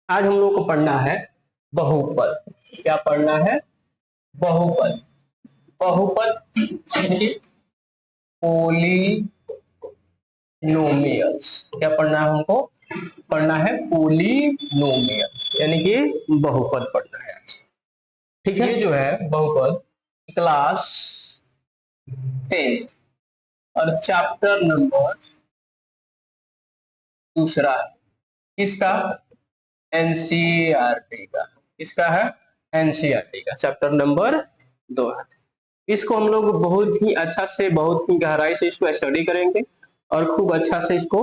आज हम लोग को पढ़ना है बहुपद। क्या पढ़ना है? बहुपद। बहुपद पोलिनोमियल्स। क्या पढ़ना है हमको? पढ़ना है पोलिनोमियल्स, यानी कि बहुपद पढ़ना है आज। ठीक है, ये जो है बहुपद क्लास 10 और चैप्टर नंबर दूसरा है। किसका? एनसीईआरटी का। किसका है? एनसीईआरटी का चैप्टर नंबर 2 है। इसको हम लोग बहुत ही अच्छा से, बहुत ही गहराई से इसको स्टडी करेंगे और खूब अच्छा से इसको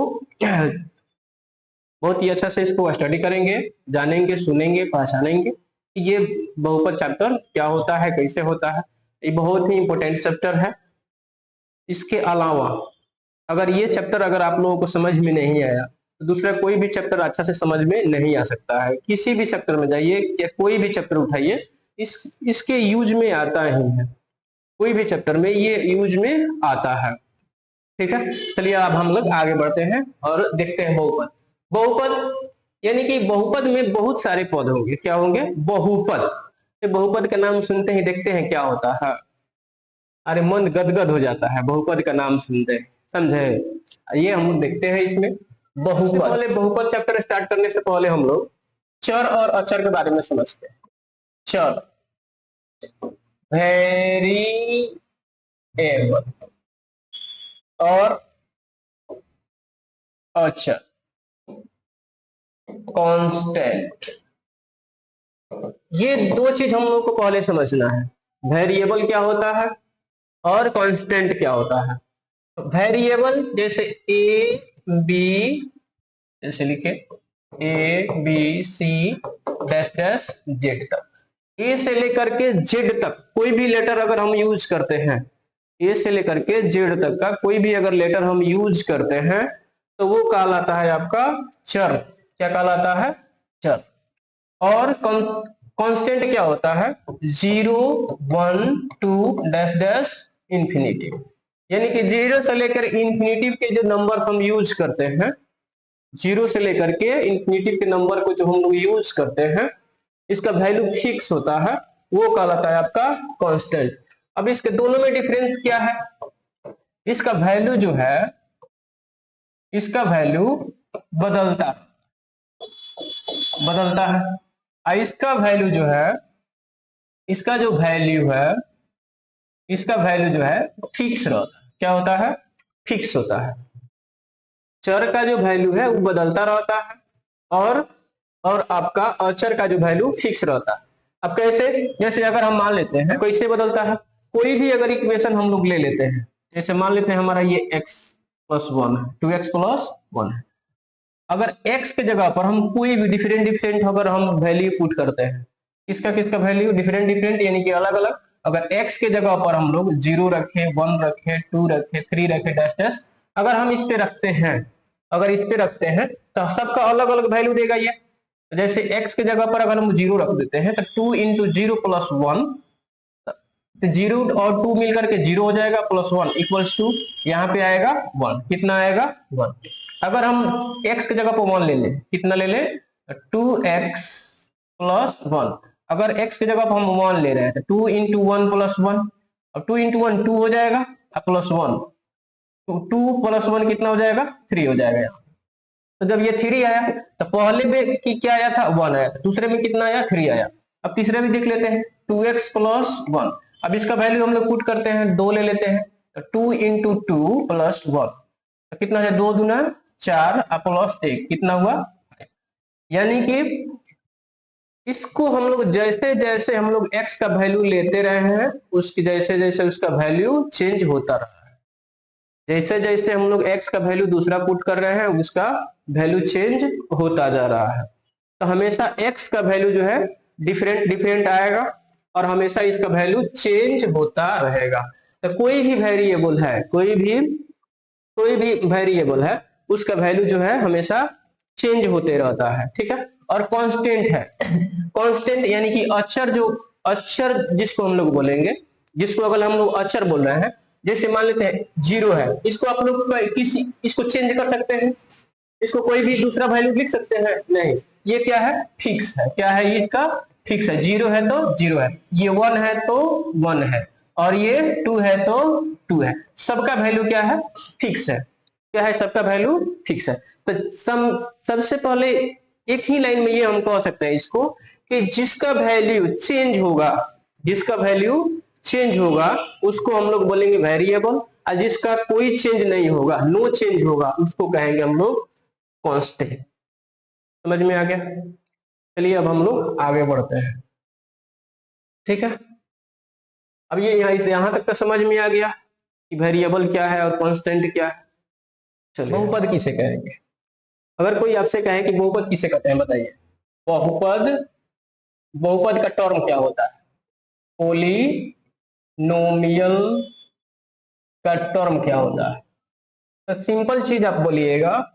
बहुत ही अच्छा से इसको स्टडी करेंगे, जानेंगे, सुनेंगे, पहचानेंगे कि ये बहुपद चैप्टर क्या होता है, कैसे होता है। ये बहुत ही इंपॉर्टेंट चैप्टर है। इसके अलावा अगर ये चैप्टर अगर आप लोगों को समझ में नहीं आया तो दूसरा कोई भी चैप्टर अच्छा से समझ में नहीं आ सकता है। किसी भी चैप्टर में जाइए या कोई भी चैप्टर उठाइए, इसके यूज में आता ही है। कोई भी चैप्टर में ये यूज में आता है। ठीक है, चलिए अब हम लोग आगे बढ़ते हैं और देखते हैं बहुपद। बहुपद यानी कि बहुपद में बहुत सारे पद होंगे। क्या होंगे? बहुपद। बहुपद का नाम सुनते ही देखते हैं क्या होता है, अरे मन गदगद हो जाता है बहुपद का नाम सुनते, समझे? ये हम लोग देखते हैं इसमें बहुपद। पहले बहुपद चैप्टर स्टार्ट करने से पहले हम लोग चर और अचर के बारे में समझते हैं। चर, वेरिएबल और अचर, कांस्टेंट। ये दो चीज हम लोग को पहले समझना है। वेरिएबल क्या होता है और कांस्टेंट क्या होता है। वेरिएबल जैसे ए बी, जैसे लिखे A B C dash dash Z तक, ए से लेकर के जेड तक कोई भी लेटर अगर हम यूज करते हैं, ए से लेकर के जेड तक का कोई भी अगर लेटर हम यूज करते हैं तो वो कहलाता है आपका चर। क्या कहलाता है? चर। और कांस्टेंट क्या होता है? 0 1 2 डैश डैश इंफिनिटी, यानी कि 0 से लेकर इंफिनिटी के जो नंबर हम यूज करते हैं, 0 से लेकर के इंफिनिटी के नंबर को जो हम लोग यूज करते हैं, इसका वैल्यू फिक्स होता है, वो कहलाता है आपका कांस्टेंट। अब इसके दोनों में डिफरेंस क्या है? इसका वैल्यू जो है, इसका वैल्यू बदलता है। इसका वैल्यू जो है, इसका जो वैल्यू है, इसका वैल्यू जो है फिक्स रहता है। क्या होता है? फिक्स होता है। चर का जो वैल्यू है वो बदलता रहता है और आपका अचर का जो वैल्यू फिक्स रहता है। अब कैसे? जैसे अगर हम मान लेते हैं, कैसे बदलता है? कोई भी अगर इक्वेशन हम लोग ले लेते हैं, जैसे मान लेते हैं हमारा ये x + 1 है, 2x + 1 है। अगर x के जगह पर हम कोई भी डिफरेंट अगर हम वैल्यू पुट करते हैं, किसका वैल्यू डिफरेंट यानी कि अलग अलग, अगर x के जगह पर हम लोग 0 रखे, 1 रखे, 2 रखे, 3 रखे डैश डैश, अगर हम इस पे रखते हैं, अगर इस पे रखते हैं तो सबका अलग अलग वैल्यू देगा ये। जैसे x के जगह पर अगर हम 0 रख देते हैं तो 2 × 0 + 1, तो 0 और 2 मिलकर के 0 हो जाएगा, +1 = 2, यहाँ पे आएगा 1। कितना आएगा? 1। अगर हम x के जगह पर 1 ले लें, कितना ले लें? 2x + 1। अगर x की जगह पर हम 1 ले रहे हैं तो 2 × 1 + 1, अब 2 × 1 2 हो जाएगा, +1, तो 2 + 1 कितना हो जाएगा? 3 हो जाएगा यहाँ। तो जब ये 3 आया तो पहले में क्या आया था? 1 आया, दूसरे में कितना आया? 3 आया। अब तीसरे में देख लेते हैं, 2x + 1। अब इसका वैल्यू हम लोग पुट करते हैं, 2 ले लेते हैं, तो 2 × 2 + 1, तो कितना है? 2 दूना 4 +1, कितना हुआ? यानी कि इसको हम लोग जैसे जैसे हम लोग x का वैल्यू लेते रहे हैं, उसकी जैसे जैसे उसका वैल्यू चेंज होता रहा है। जैसे जैसे हम लोग x का वैल्यू दूसरा पुट कर रहे हैं, उसका वैल्यू चेंज होता जा रहा है। तो हमेशा x का वैल्यू जो है डिफरेंट आएगा और हमेशा इसका वैल्यू चेंज होता रहेगा। तो कोई भी वेरिएबल है, कोई भी वेरिएबल है, उसका वैल्यू जो है हमेशा चेंज होते रहता है। ठीक है। और कांस्टेंट है, कांस्टेंट यानी कि अचर, जो अचर जिसको हम लोग बोलेंगे, जिसको अगर हम लोग अचर बोल रहे हैं, जैसे मान लेते हैं 0 है, इसको आप लोग इसको चेंज कर सकते हैं, इसको कोई भी दूसरा वैल्यू लिख सकते हैं? नहीं, ये क्या है? फिक्स है। क्या है ये? इसका फिक्स है। 0 है तो 0 है, ये 1 है तो 1 है, और ये 2 है तो 2 है। सबका वैल्यू क्या है? फिक्स है। क्या है? सबका वैल्यू फिक्स है। तो सबसे पहले एक ही लाइन में ये हम कह सकते हैं इसको कि जिसका वैल्यू चेंज होगा, जिसका वैल्यू चेंज होगा उसको हम लोग बोलेंगे वेरिएबल, और जिसका कोई चेंज नहीं होगा, नो चेंज होगा, उसको कहेंगे हम लोग कांस्टेंट। समझ में आ गया? चलिए अब हम लोग आगे बढ़ते हैं। ठीक है, अब ये यहां तक तो समझ में आ गया कि वेरिएबल क्या है और कांस्टेंट क्या है। चलिए, बहुपद किसे कहेंगे? अगर कोई आपसे कहे कि बहुपद किसे कहते हैं, बताइए। बहुपद, बहुपद का टर्म क्या होता है? पोलिनोमियल का टर्म क्या होता है? तो सिंपल चीज आप बोलिएगा,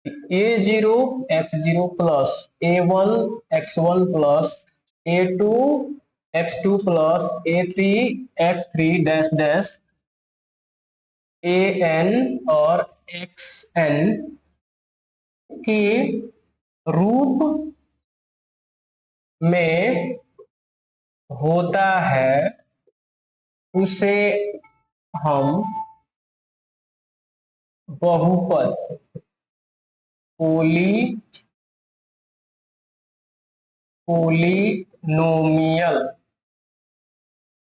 a0 x0 plus a1 x1 plus a2 x2 plus a3 x3 dash dash an और xn के रूप में होता है, उसे हम बहुपद, पोलिनोमियल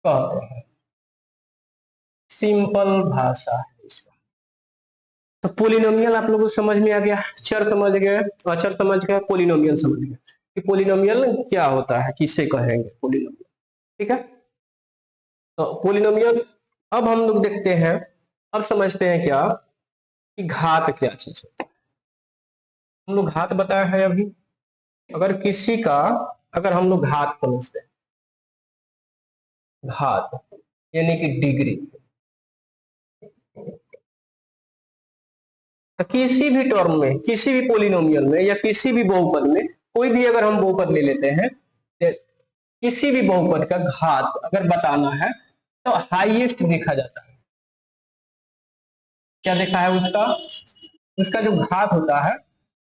कहते हैं। सिंपल भाषा है इसका। तो पोलिनोमियल आप लोगों को समझ में आ गया, चर समझ गए, अचर समझ गए, पोलिनोमियल समझ गए कि पोलिनोमियल क्या होता है, किससे कहेंगे पोलिनोमियल। ठीक है, तो पोलिनोमियल अब हम लोग देखते हैं, अब समझते हैं क्या कि घात क्या चीज है। हम लोग घात बताया है अभी। अगर किसी का, अगर हम लोग घात समझते हैं, घात यानी कि डिग्री, तो किसी भी टर्म में, किसी भी पोलिनोमियल में या किसी भी बहुपद में, कोई भी अगर हम बहुपद ले लेते हैं, किसी भी बहुपद का घात अगर बताना है तो हाईएस्ट देखा जाता है। क्या देखा है उसका? उसका जो घात होता है,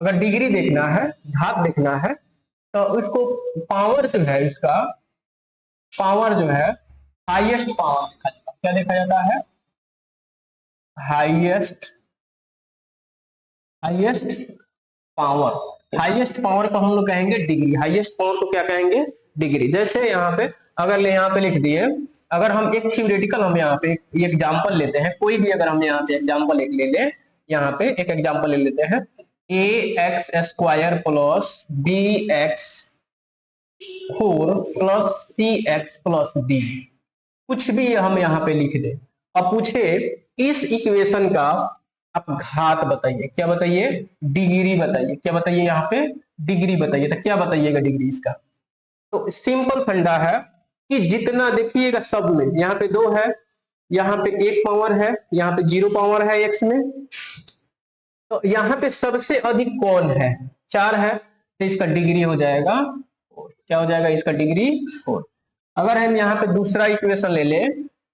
अगर डिग्री देखना है, घात देखना है, तो उसको पावर जो है, इसका पावर जो है, हाईएस्ट पावर देखा जाता है। क्या देखा जाता है? Highest, highest power. Highest power को हम लोग कहेंगे डिग्री। हाईएस्ट पावर को क्या कहेंगे? डिग्री। जैसे यहाँ पे अगर यहाँ पे लिख दिए, अगर हम एक थ्योरेटिकल, हम यहाँ पे एक एग्जांपल लेते हैं, कोई भी अगर हम यहाँ पे एग्जांपल एक ले लें, यहाँ पे एक एग्जांपल ले लेते हैं, ax square plus bx 4 plus cx plus d, कुछ भी हम यहाँ पे लिख दें। अब पूछे इस इक्वेशन का आप घात बताइए। क्या बताइए? डिग्री बताइए। क्या बताइए? यहाँ पे डिग्री बताइए। तो क्या बताइएगा डिग्री इसका? तो सिंपल फंडा है कि जितना देखिएगा सब में, यहाँ पे 2 है, यहाँ पे 1 पावर है, यहाँ पे 0 पावर है x में, तो यहाँ पे सबसे अधिक कौन है? 4 है, तो इसका डिग्री हो जाएगा, क्या हो जाएगा इसका? डिग्री 4। अगर हम यहाँ पे दूसरा इक्वेशन ले ले,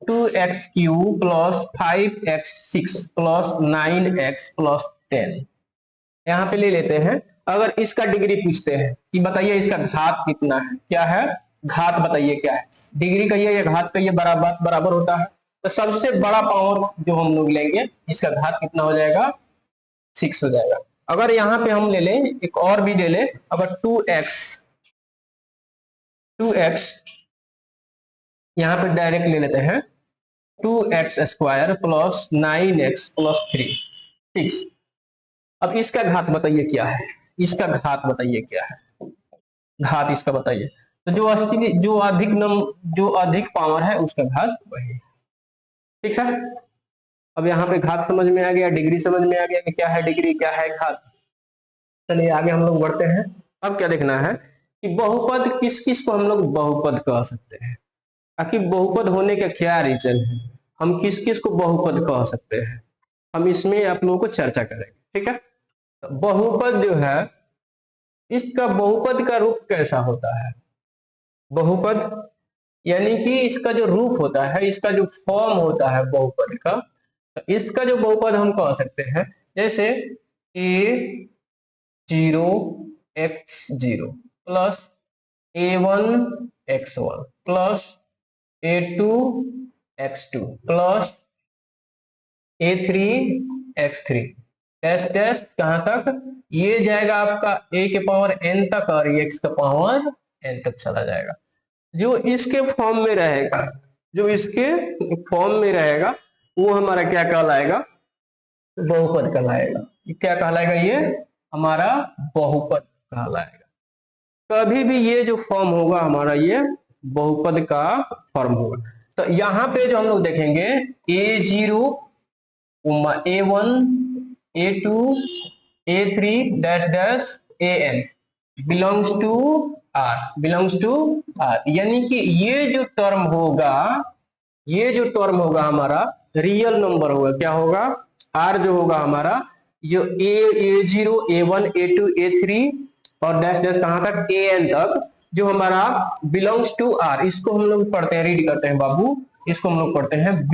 2x³ plus 5x6 plus 9x plus 10, यहाँ पे ले लेते हैं। अगर इसका डिग्री पूछते हैं कि बताइए इसका घात कितना है, क्या है? घात बताइए क्या है? डिग्री कहिए या घात कहिए, बराबर बराबर होता है। तो सबसे बड़ा पावर जो हम लोग लेंगे, इसका घात कितना हो जाएगा? 6 हो जाएगा। अगर यहाँ पे हम ले लें, एक और भी ले लें, अगर 2x यहाँ पे डायरेक्ट ले लेते हैं, 2x square plus 9x plus 3, 6। अब इसका घात बताइए क्या है? इसका घात बताइए क्या है? घात इसका बताइए। तो जो अधिक पावर है उसका घात वही। ठीक है, अब यहाँ पे घात समझ में आ गया, डिग्री समझ में आ गया कि क्या है डिग्री, क्या है घात। चलिए आगे हम लोग बढ़ते हैं। अब क्या देखना है कि बहुपद किस किस को हम लोग बहुपद कह सकते हैं, ताकि बहुपद होने का क्या रीजन है, हम किस किस को बहुपद कह सकते हैं, हम इसमें आप लोगों को चर्चा करेंगे। ठीक है, तो बहुपद जो है, इसका बहुपद का रूप कैसा होता है? बहुपद यानी कि इसका जो रूप होता है, इसका जो फॉर्म होता है बहुपद का, तो इसका जो बहुपद हम कह सकते हैं, जैसे a0x0 plus a1x1 plus a2x2 plus a3x3 dash dash कहां तक, ये जाएगा आपका a के पावर n तक और x का पावर n तक चला जाएगा। जो इसके फॉर्म में रहेगा, जो इसके फॉर्म में रहेगा वो हमारा क्या कहलाएगा, बहुपद कहलाएगा। क्या कहलाएगा, ये हमारा बहुपद कहलाएगा। कभी भी ये जो फॉर्म होगा हमारा ये बहुपद का फॉर्म होगा। तो यहाँ पे जो हम लोग देखेंगे a0 a1 a2 a3 dash dash an belongs to r, यानी कि ये जो टर्म होगा हमारा रियल नंबर होगा। क्या होगा, r जो होगा हमारा, जो a0 a1 a2 a3 और डैश डैश कहां तक an तक, जो हमारा बिलोंग्स टू r, इसको हम लोग पढ़ते हैं, रीड करते हैं बाबू, इसको हम लोग पढ़ते हैं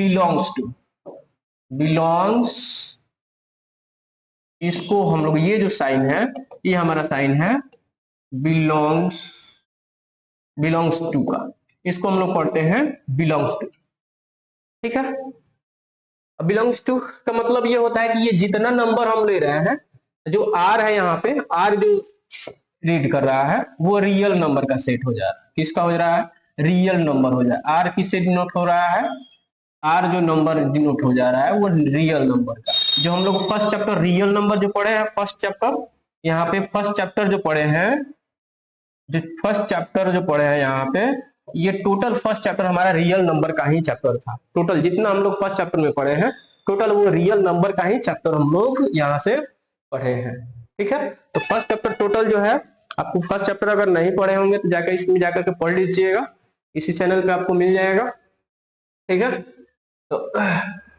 बिलोंग्स, इसको हम लोग, ये जो साइन है ये हमारा साइन है बिलोंग्स टू का, इसको हम लोग पढ़ते हैं बिलोंग्स टू। ठीक है, बिलोंग्स टू का मतलब ये होता है कि ये जितना नंबर हम ले रहे हैं, जो r है यहाँ पे, r जो रीड कर रहा है वो रियल नंबर का सेट हो जा रहा है। किसका हो रहा है, रियल नंबर हो जा रहा है। r किससे डिनोट हो रहा है, r जो नंबर डिनोट हो जा रहा है वो रियल नंबर का। जो हम लोग फर्स्ट चैप्टर रियल नंबर जो पढ़े हैं, फर्स्ट चैप्टर, यहाँ पे फर्स्ट चैप्टर जो पढ़े हैं यहाँ पे, ये टोटल फर्स्ट चैप्टर हमारा रियल नंबर का ही चैप्टर था। टोटल जितना हम लोग फर्स्ट चैप्टर में पढ़े हैं, टोटल वो रियल नंबर का ही चैप्टर हम लोग यहाँ से पढ़े हैं। ठीक है, तो फर्स्ट चैप्टर टोटल जो है, आपको फर्स्ट चैप्टर अगर नहीं पढ़े होंगे तो जाकर इसमें जाकर के पढ़ लीजिएगा, इसी चैनल पे आपको मिल जाएगा। ठीक है, तो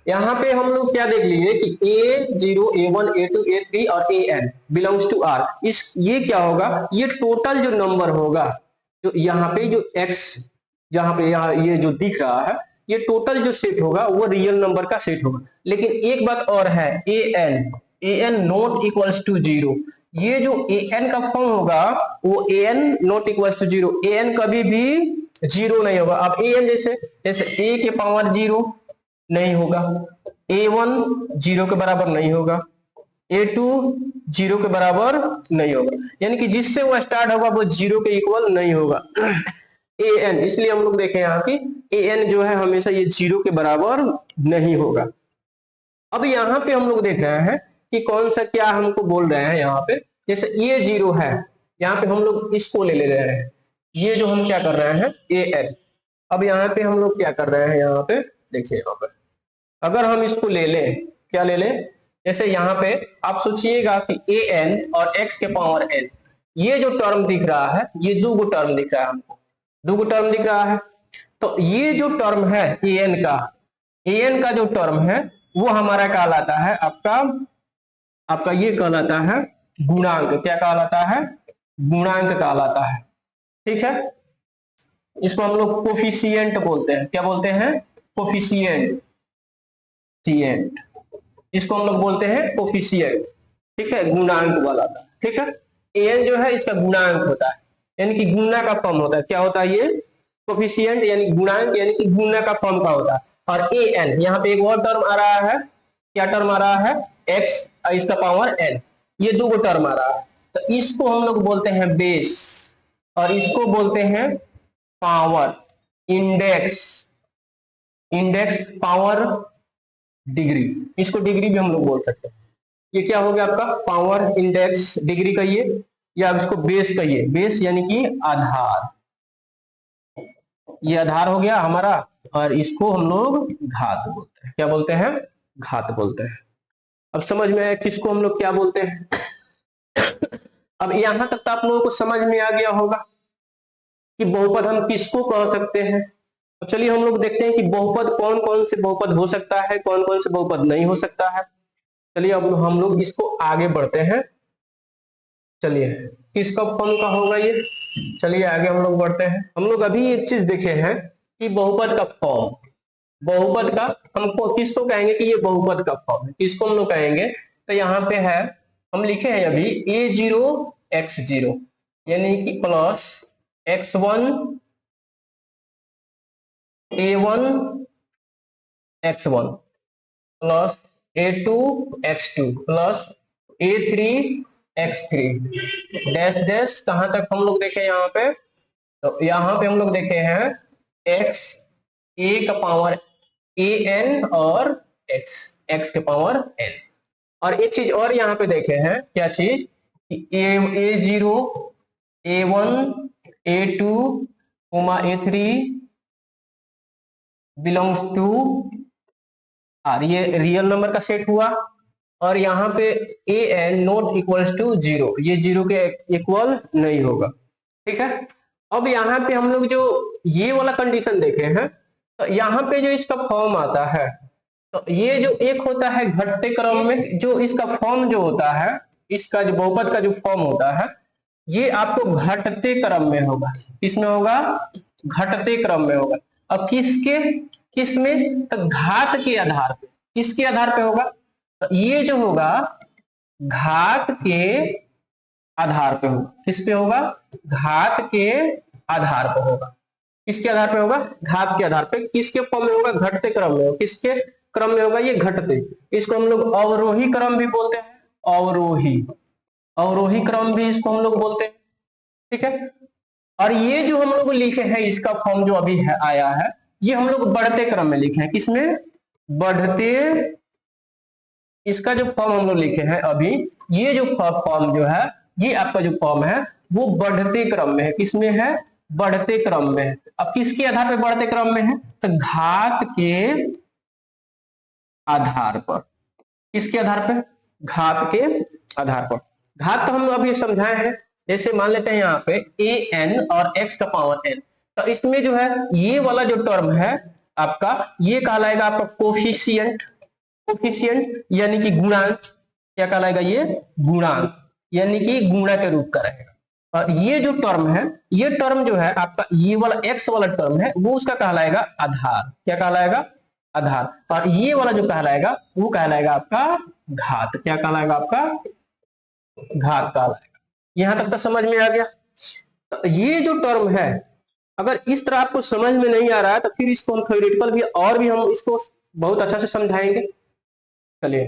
यहाँ पे हम लोग क्या देख लिए कि a0 a1 a2 a3 और an बिलोंग्स टू r, ये क्या होगा, ये टोटल जो नंबर होगा, जो यहाँ पे जो x, जहाँ पे यहाँ ये जो दिख रहा है, ये टोटल जो सेट होगा वो रियल नंबर का सेट होगा। लेकिन एक बात और है, an नॉट इक्वल्स टू 0, ये जो an का फॉर्म होगा वो an not equals to 0, an कभी भी 0 नहीं होगा। अब an जैसे a के पावर 0 नहीं होगा, a1 0 के बराबर नहीं होगा, a2 0 के बराबर नहीं होगा, यानी कि जिससे वो स्टार्ट होगा वो 0 के इक्वल नहीं होगा। an, इसलिए हम लोग देखें यहाँ की an जो है हमेशा ये 0 के बराबर नहीं होगा। अब यहाँ पे हम लोग देख रहे हैं कि कौन सा क्या हमको बोल रहे हैं, यहाँ पे जैसे ये 0 है, यहाँ पे हम लोग इसको ले रहे हैं, ये जो हम क्या कर रहे हैं an। अब यहाँ पे हम लोग क्या कर रहे हैं, यहाँ पे देखिए, यहाँ पे अगर हम इसको ले लें, क्या ले लें, जैसे यहाँ पे आप सोचिएगा कि an और x के पावर n, ये जो टर्म दिख रहा है, ये दो टर्म दिख रहा है, हमको दो टर्म दिख रहा है। तो ये जो टर्म है an का जो टर्म है वो हमारा कहलाता है आपका ये कहलाता है गुणांक। क्या कहलाता है, गुणांक कहलाता है। ठीक है, इसको हम लोग कोफिशिएंट बोलते हैं। क्या बोलते हैं, कोफिशिएंट, इसको हम लोग बोलते हैं कोफिशिएंट। ठीक है, गुणांक वाला था। ठीक है, an जो है इसका गुणांक होता है, यानी कि गुणा का फॉर्म होता है। क्या होता है ये, कोफिशिएंट यानी गुणांक, यानी कि गुणा का फॉर्म का होता है। और an, यहाँ पे एक और टर्म आ रहा है, क्या टर्म आ रहा है, x और इसका पावर n, ये दो टर्म आ रहा है। तो इसको हम लोग बोलते हैं बेस और इसको बोलते हैं पावर, इंडेक्स पावर डिग्री, इसको डिग्री भी हम लोग बोल सकते हैं। ये क्या हो गया आपका पावर इंडेक्स डिग्री कहिए या आप इसको बेस कहिए। बेस यानी कि आधार, ये आधार हो गया हमारा, और इसको हम लोग घात बोलते हैं। क्या बोलते हैं, घात बोलते हैं। अब समझ में आया किसको हम लोग क्या बोलते हैं। अब यहां तक तो आप लोगों को समझ में आ गया होगा कि बहुपद हम किसको कह सकते हैं। तो चलिए हम लोग देखते हैं कि बहुपद कौन कौन से बहुपद हो सकता है, कौन कौन से बहुपद नहीं हो सकता है। चलिए अब हम लोग इसको आगे बढ़ते हैं। चलिए किसका फॉर्म का होगा ये, चलिए आगे हम लोग बढ़ते हैं। हम लोग अभी एक चीज देखे हैं कि बहुपद का फॉर्म, बहुपद का हमको किसको कहेंगे कि ये बहुपद का फॉर्म है, किसको हम लोग कहेंगे। तो यहाँ पे है हम लिखे हैं अभी a0 x0 यानी कि plus x1 a1 x1 plus a2 x2 plus a3 x3 dash dash कहां तक हम लोग देखे यहाँ पे, तो यहाँ पे हम लोग देखे हैं x a का पावर an और x के पावर n। और एक चीज और यहाँ पे देखे हैं, क्या चीज, a0 a1 a2 a3 belongs to r, ये रियल नंबर का सेट हुआ। और यहाँ पे an नॉट इक्वल्स टू 0, ये 0 के इक्वल नहीं होगा, ठीक है। अब यहाँ पे हम लोग जो ये वाला कंडीशन देखे हैं, तो यहाँ पे जो इसका फॉर्म आता है, तो ये जो एक होता है घटते क्रम में, जो इसका फॉर्म जो होता है, इसका जो बहुपद का जो फॉर्म होता है, ये आपको घटते क्रम में होगा। किसमें होगा? घटते क्रम में होगा। अब किसमें? तो घात के आधार पे। किसके आधार पे होगा? तो ये जो होगा घात के आधार पे होगा। किस पे होगा? घात के आधार पे होगा। किसके आधार पे होगा? घात के आधार पे। किसके फॉर्म में होगा? घटते क्रम में होगा। किसके क्रम में होगा? ये घटते। इसको हम लोग अवरोही क्रम भी बोलते हैं, अवरोही क्रम भी इसको हम लोग बोलते हैं, ठीक है। और ये जो हम लोग लिखे हैं, इसका फॉर्म जो अभी है आया है, ये हम लोग बढ़ते क्रम में लिखे हैं। किसमें? बढ़ते। इसका जो फॉर्म हम लोग लिखे हैं अभी, ये जो फॉर्म जो है, ये आपका जो फॉर्म है वो बढ़ते क्रम में है। किसमें है? बढ़ते क्रम में है। अब किसके आधार पर बढ़ते क्रम में है? तो घात के आधार पर। किसके आधार पर? घात के आधार पर। घात तो हम अभी समझाए हैं। जैसे मान लेते हैं यहाँ पे an और x का पावर n, तो इसमें जो है ये वाला जो टर्म है आपका, ये कहलाएगा आपका कोफिशिएंट यानी कि गुणांक। क्या कहलाएगा? ये गुणांक यानी कि गुणा के रूप का रहेगा। और ये जो टर्म है, ये टर्म जो है आपका, ये वाला x वाला टर्म है, वो उसका कहलाएगा आधार। क्या कहलाएगा? आधार। और ये वाला जो कहलाएगा वो कहलाएगा आपका घात। क्या कहलाएगा? आपका घात कहलाएगा। यहां तक तो समझ में आ गया। तो ये जो टर्म है, अगर इस तरह आपको समझ में नहीं आ रहा है, तो फिर इसको हम थ्योरेटिकल भी और भी हम इसको बहुत अच्छा से समझाएंगे। चलिए,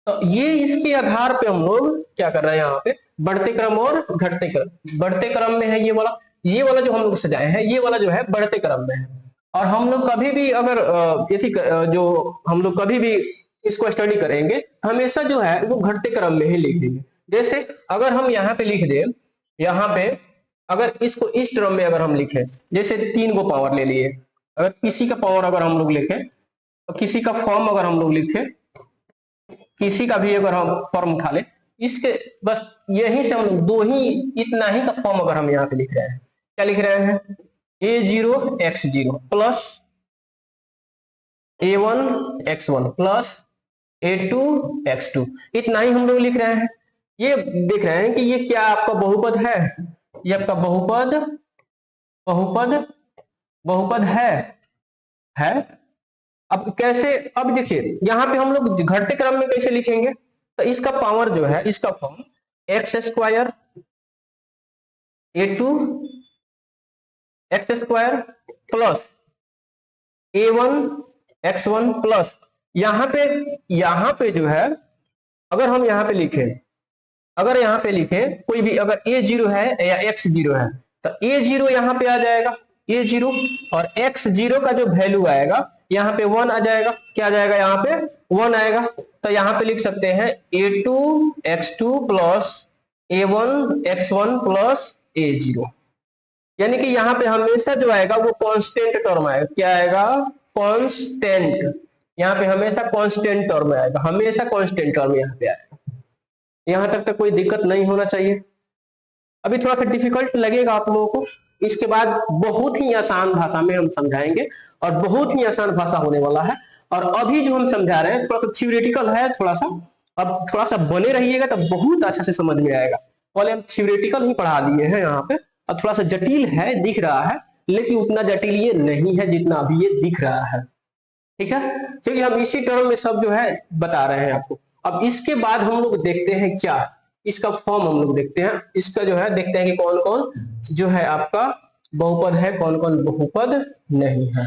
तो ये इसके आधार पे हम लोग क्या कर रहे हैं, यहाँ पे बढ़ते क्रम और घटते क्रम। बढ़ते क्रम में है ये वाला जो हम लोग सजाए हैं, ये वाला जो है बढ़ते क्रम में है। और हम लोग कभी भी अगर जो हम लोग कभी भी इसको स्टडी करेंगे, हमेशा जो है वो घटते क्रम में ही लिखेंगे। जैसे अगर हम यहाँ पे लिख दें, यहाँ पे अगर इसको इस टर्म में अगर हम लिखें, जैसे 3 को पावर ले लिए, अगर किसी का पावर अगर हम लोग लिखें, तो किसी का फॉर्म अगर हम लोग लिखें, किसी का भी अगर हम फॉर्म उठा ले, इसके बस यही से हम लोग दो ही, इतना ही का फॉर्म अगर हम यहाँ पे लिख रहे हैं, क्या लिख रहे हैं? a0 x0 plus a1 x1 plus a2 x2, इतना ही हम लोग लिख रहे हैं। ये देख रहे हैं कि ये क्या आपका बहुपद है, ये आपका बहुपद है। अब कैसे? अब देखिए यहाँ पे हम लोग घटते क्रम में कैसे लिखेंगे, तो इसका पावर जो है, इसका form x² a2 x² plus a1 x1 plus यहाँ पे जो है, अगर हम यहाँ पे लिखें, कोई भी अगर a0 है या x0 है, तो a0 यहाँ पे आ जाएगा a0, और x0 का जो वैल्यू आएगा यहाँ पे 1 आ जाएगा। क्या आ जाएगा? यहाँ पे 1 आएगा। तो यहाँ पे लिख सकते हैं a2 x2 plus a1 x1 plus a0, यानी कि यहाँ पे हमेशा जो आएगा वो कांस्टेंट टर्म आएगा। क्या आएगा? कांस्टेंट। यहाँ पे हमेशा कांस्टेंट टर्म आएगा, हमेशा कांस्टेंट टर्म यहाँ पे आएगा। यहां तक तो कोई दिक्कत नहीं होना चाहिए। अभी थोड़ा सा डिफिकल्ट लगेगा आप लोगों को, इसके बाद बहुत ही आसान भाषा में हम समझाएंगे, और बहुत ही आसान भाषा होने वाला है। और अभी जो हम समझा रहे हैं थोड़ा सा थ्योरेटिकल है, थोड़ा सा, अब थोड़ा सा बने रहिएगा तो बहुत अच्छा से समझ में आएगा। पहले हम थ्योरेटिकल ही पढ़ा दिए हैं यहाँ पे, अब थोड़ा सा जटिल है, दिख रहा है, लेकिन उतना जटिल ये नहीं है जितना अभी ये दिख रहा है, ठीक है। क्योंकि हम इसी टर्म में सब जो है बता रहे हैं आपको। अब इसके बाद हम लोग देखते हैं क्या, इसका फॉर्म हम लोग देखते हैं, इसका जो है देखते हैं कि कौन कौन जो है आपका बहुपद है, कौन कौन बहुपद नहीं है।